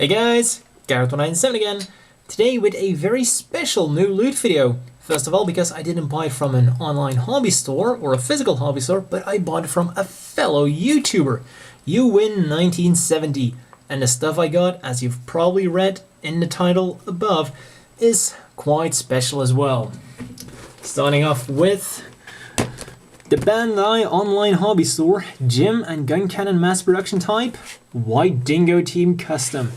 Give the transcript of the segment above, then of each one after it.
Hey guys, Youwin1970 again. Today with a very special new loot video. First of all, because I didn't buy it from an online hobby store or a physical hobby store, but I bought it from a fellow YouTuber, Youwin1970. And the stuff I got, as you've probably read in the title above, is quite special as well. Starting off with the Bandai online hobby store, GM&Guncannon mass production type, White Dingo team custom.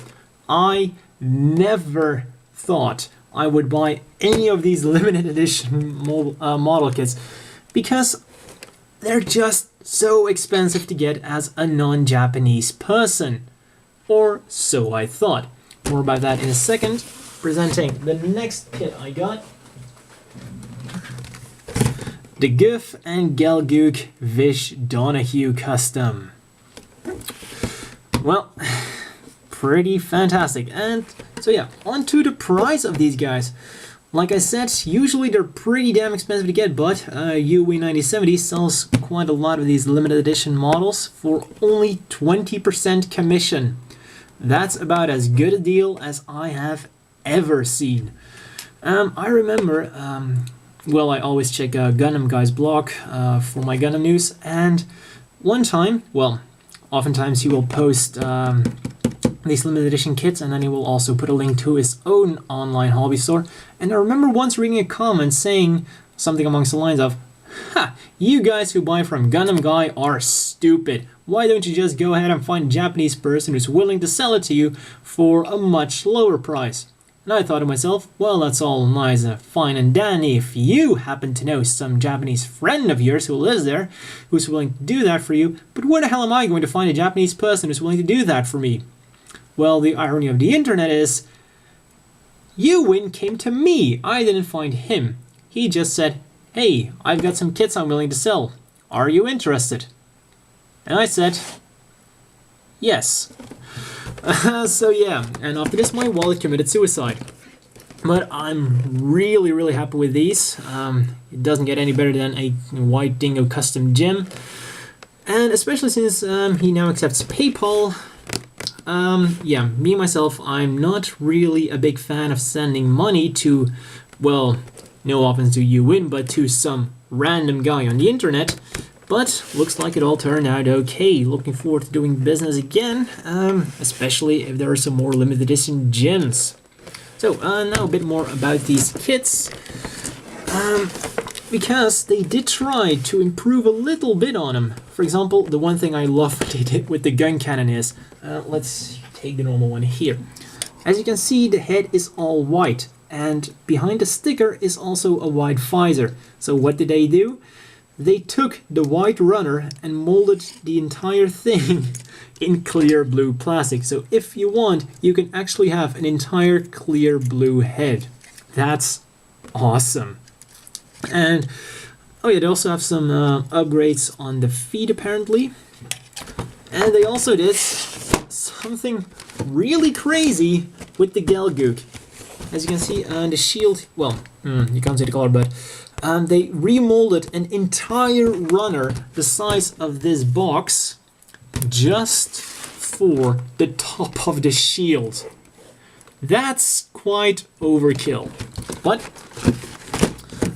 I never thought I would buy any of these limited edition model kits because they're just so expensive to get as a non-Japanese person. Or so I thought. More about that in a second. Presenting the next kit I got. The Gouf&Gelgoog Visch Donahue custom. Well, pretty fantastic. And so yeah, on to the price of these guys. Like I said, usually they're pretty damn expensive to get, but Youwin1970 sells quite a lot of these limited edition models for only 20% commission. That's about as good a deal as I have ever seen. I remember, well, I always check Gundam Guy's blog for my Gundam news, and one time, well, oftentimes he will post these limited edition kits, and then he will also put a link to his own online hobby store. And I remember once reading a comment saying something amongst the lines of, "Ha! You guys who buy from Gundam Guy are stupid. Why don't you just go ahead and find a Japanese person who's willing to sell it to you for a much lower price?" And I thought to myself, well, that's all nice and fine and dandy if you happen to know some Japanese friend of yours who lives there who's willing to do that for you, but where the hell am I going to find a Japanese person who's willing to do that for me? Well, the irony of the internet is, Youwin came to me. I didn't find him. He just said, "Hey, I've got some kits I'm willing to sell. Are you interested?" And I said, yes. So yeah, and after this my wallet committed suicide. But I'm really happy with these. It doesn't get any better than a White Dingo custom gem. And especially since he now accepts PayPal. Yeah, me myself, I'm not really a big fan of sending money to, well, no offense to Youwin, but to some random guy on the internet. But looks like it all turned out okay. Looking forward to doing business again, especially if there are some more limited edition gems. So now a bit more about these kits, because they did try to improve a little bit on them. For example, the one thing I love they did with the gun cannon is, let's take the normal one here. As you can see, the head is all white, and behind the sticker is also a white visor. So what did they do? They took the white runner and molded the entire thing in clear blue plastic. So if you want, you can actually have an entire clear blue head. That's awesome. And oh yeah, they also have some upgrades on the feet apparently. And they also did something really crazy with the Gelgoog. As you can see, the shield, well, you can't see the color, but they remolded an entire runner the size of this box just for the top of the shield. That's quite overkill. But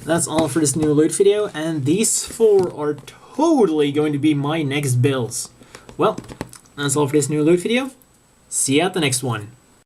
that's all for this new loot video, and these four are totally going to be my next builds. Well, that's all for this new loot video. See you at the next one.